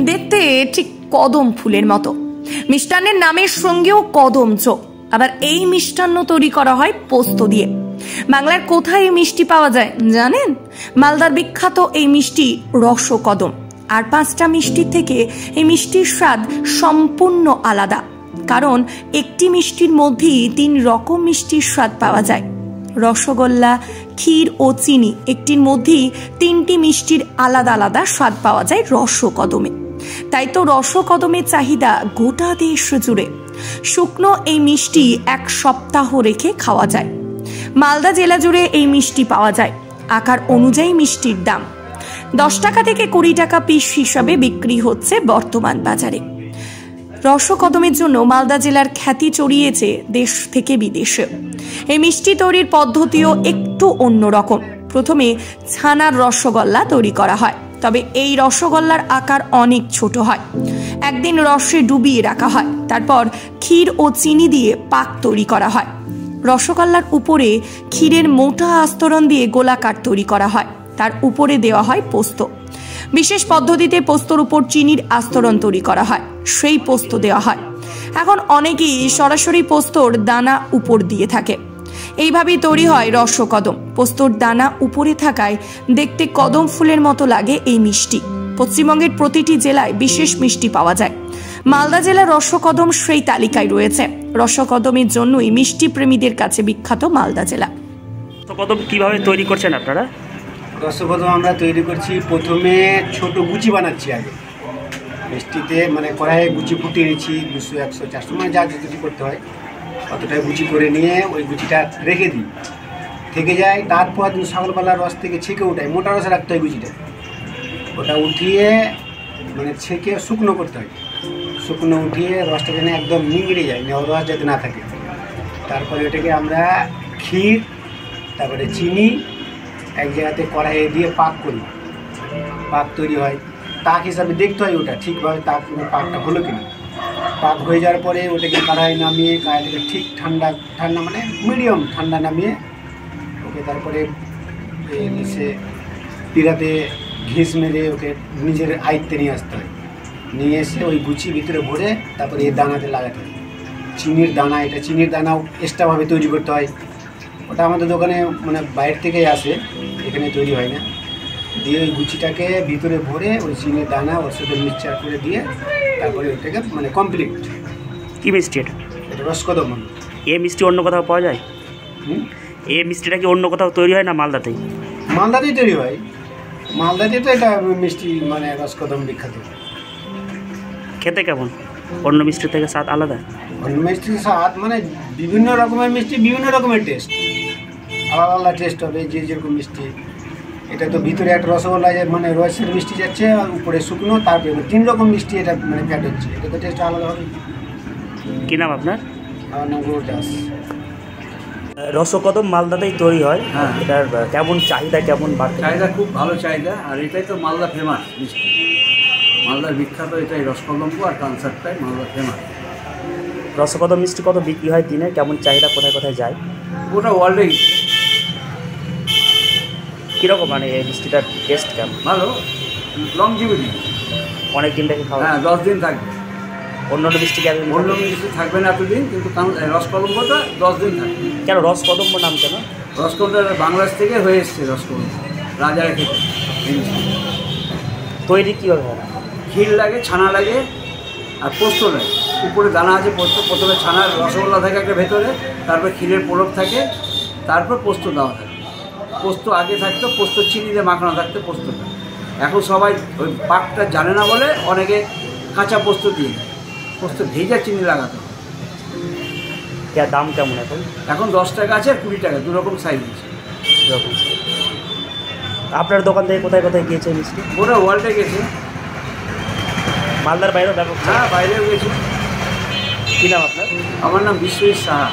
দেখতে ঠিক কদম ফুলের মতো, মিষ্টান্নের নামের সঙ্গেও কদম চোখ। আবার এই মিষ্টান্ন তৈরি করা হয় পোস্ত দিয়ে। বাংলার কোথায় এই মিষ্টি পাওয়া যায় জানেন? মালদার বিখ্যাত এই মিষ্টি রসকদম। আর 5টা মিষ্টির থেকে এই মিষ্টির স্বাদ সম্পূর্ণ আলাদা, কারণ একটি মিষ্টির মধ্যেই 3 রকম মিষ্টির স্বাদ পাওয়া যায়। রসগোল্লা, ক্ষীর ও চিনি একটির মধ্যেই 3টি মিষ্টির আলাদা আলাদা স্বাদ পাওয়া যায় রসকদমে। তাই তো রসকদমের চাহিদা গোটা দেশ জুড়ে। শুকনো এই মিষ্টি 1 সপ্তাহ রেখে খাওয়া যায়। মালদা জেলা জুড়ে এই মিষ্টি পাওয়া যায়। আকার অনুযায়ী মিষ্টির দাম 10 টাকা থেকে 20 টাকা পিস হিসাবে বিক্রি হচ্ছে বর্তমান বাজারে। রসকদমের জন্য মালদা জেলার খ্যাতি ছড়িয়েছে দেশ থেকে বিদেশে। এই মিষ্টি তৈরির পদ্ধতিও একটু অন্যরকম। প্রথমে ছানার রসগোল্লা তৈরি করা হয়, তবে এই রসগোল্লার আকার অনেক ছোট হয়। একদিন রসে ডুবিয়ে রাখা হয়, তারপর ক্ষীর ও চিনি দিয়ে পাক তৈরি করা হয়। রসগোল্লার উপরে ক্ষীরের মোটা আস্তরণ দিয়ে গোলাকার তৈরি করা হয়, তার উপরে দেওয়া হয় পোস্ত। বিশেষ পদ্ধতিতে পোস্তর উপর চিনির আস্তরণ তৈরি করা হয়, সেই পোস্ত দেওয়া হয়। এখন অনেকেই সরাসরি পোস্তর দানা উপর দিয়ে থাকে। এইভাবেই তৈরি হয় রসকদম। পোস্তর দানা উপরে থাকায় দেখতে কদম ফুলের মতো লাগে এই মিষ্টি। পশ্চিমবঙ্গের প্রতিটি জেলায় বিশেষ মিষ্টি পাওয়া যায়। মালদা জেলার রসকদম সেই তালিকায় রয়েছে। রসকদমের জন্যই মিষ্টি প্রেমীদের কাছে বিখ্যাত মালদা জেলা। রসকদম কিভাবে তৈরি করছেন আপনারা? রসকদম আমরা তৈরি করছি, প্রথমে ছোট গুচি বানাচ্ছি। আগে মিষ্টিতে মানে কড়াইয়ে গুচি ফুটিয়ে নিচ্ছি 200, 100, 400 মানে যা যতটুকু করতে হয় অতটাই গুচি করে নিয়ে ওই গুচিটা রেখে দিই, থেকে যায়। তারপর সকালবেলার রস থেকে ছেঁকে উঠাই, মোটা রসে রাখতে হয় গুচিটা। ওটা উঠিয়ে মানে ছেঁকে শুকনো করতে হয়। শুকনো উঠিয়ে রসটা যেন একদম নিংড়ে যায়, রস যাতে না থাকে। তারপরে ওটাকে আমরা ক্ষীর, তারপরে চিনি এক জায়গাতে কড়াইয়ে দিয়ে পাক করি। পাক তৈরি হয়, তাক হিসাবে দেখতে হয় ওটা ঠিকভাবে পাকটা হলো কিনা। পাক হয়ে যাওয়ার পরে ওটাকে কড়াই নামিয়ে, কড়াইটাকে ঠিক ঠান্ডা মানে মিডিয়াম ঠান্ডা নামিয়ে ওকে তারপরে সে পিড়াতে ঘিস মেরে ওকে নিজের আয়ত্তে নিয়ে আসতে হয়। নিয়ে এসে ওই গুচি ভিতরে ভরে তারপরে এই দানাতে লাগাতে হয়। চিনির দানা, এটা চিনির দানাও এক্সট্রাভাবে তৈরি করতে হয়। ওটা আমাদের দোকানে মানে বাইরে থেকেই আসে, এখানে তৈরি হয় না। দিয়ে ওই গুচিটাকে ভিতরে ভরে ওই চিনির দানা ওর সাথে মিক্সচার করে দিয়ে তারপরে ওইটাকে মানে কমপ্লিট। কী মিষ্টি এটা? এটা রসকদম। এই মিষ্টি অন্য কোথাও পাওয়া যায়? এই মিষ্টিটা কি অন্য কোথাও তৈরি হয় না মালদাতেই? মালদাতেই তৈরি হয়। মালদাতেই তো এটা মিষ্টি মানে রসকদম বিখ্যাত। খেতে কেমন? অন্য মিষ্টির থেকে স্বাদ আলাদা? অন্য মিষ্টির স্বাদ মানে বিভিন্ন রকমের মিষ্টি বিভিন্ন রকমের টেস্ট, আলাদা আলাদা টেস্ট হবে যে যেরকম মিষ্টি। এটা তো ভিতরে একটা রসগোল্লা মানে রসের মিষ্টি যাচ্ছে, আর উপরে শুকনো, তারপরে 3 রকম মিষ্টি এটা মানে ফ্যাট হচ্ছে। এটা তো টেস্ট আলাদা হবে। কী নাম আপনার? আমার নাম গৌর দাস। রসকদম মালদাতেই তৈরি হয়। হ্যাঁ, এটার কেমন চাহিদা, কেমন বাড়ছে? চাহিদা খুব ভালো চাহিদা। আর এটাই তো মালদা ফেমাস মিষ্টি, মালদার বিখ্যাত এটাই রসকদম আর কনসার্টটাই মালদা ফেমাস। রসকদম মিষ্টি কত বিক্রি হয় দিনে? কেমন চাহিদা, কোথায় কোথায় যায়? গোটা ওয়ার্ল্ডেই। কীরকম মানে এই মিষ্টিটার টেস্ট কেমন? ভালো, লংজিভিটি, অনেক দিন থেকে খাওয়া? হ্যাঁ, 10 দিন থাকবে। অন্য মিষ্টি কেন? অন্য মিষ্টি থাকবে না এতদিন, কিন্তু রসকদম্বটা 10 দিন থাকবে। কেন রসকদম্ব নাম কেন? রসকদম্বটা বাংলাদেশ থেকে হয়ে এসছে। রসকদম্ব রাজারা খেতে। তৈরি কীভাবে হয়? ক্ষীর লাগে, ছানা লাগে আর পোস্ত লাগে। উপরে দানা আছে পোস্ত। প্রথমে ছানার রসগোল্লা থাকে একটা ভেতরে, তারপর ক্ষীরের পোড়ক থাকে, তারপর পোস্ত দেওয়া থাকে। পোস্ত আগে থাকতো, পোস্ত চিনি দিয়ে মাখানো থাকতো পোস্তটা। এখন সবাই ওই পাকটা জানে না বলে অনেকে কাঁচা পোস্ত দিয়ে দেয়। পোস্ত ভেজা চিনি লাগাতো। দাম কেমন এখন? এখন 10 টাকা আছে আর 20 টাকা, 2 রকম সাইজ আছে। আপনার দোকান থেকে কোথায় কোথায় গিয়েছে মিষ্টি? ওরা ওয়ার্ল্ডে গেছে। মালদার বাইরেও ব্যাপক? হ্যাঁ, বাইরেও গেছে। কী নাম আপনার? আমার নাম বিশ্বজিৎ সাহা।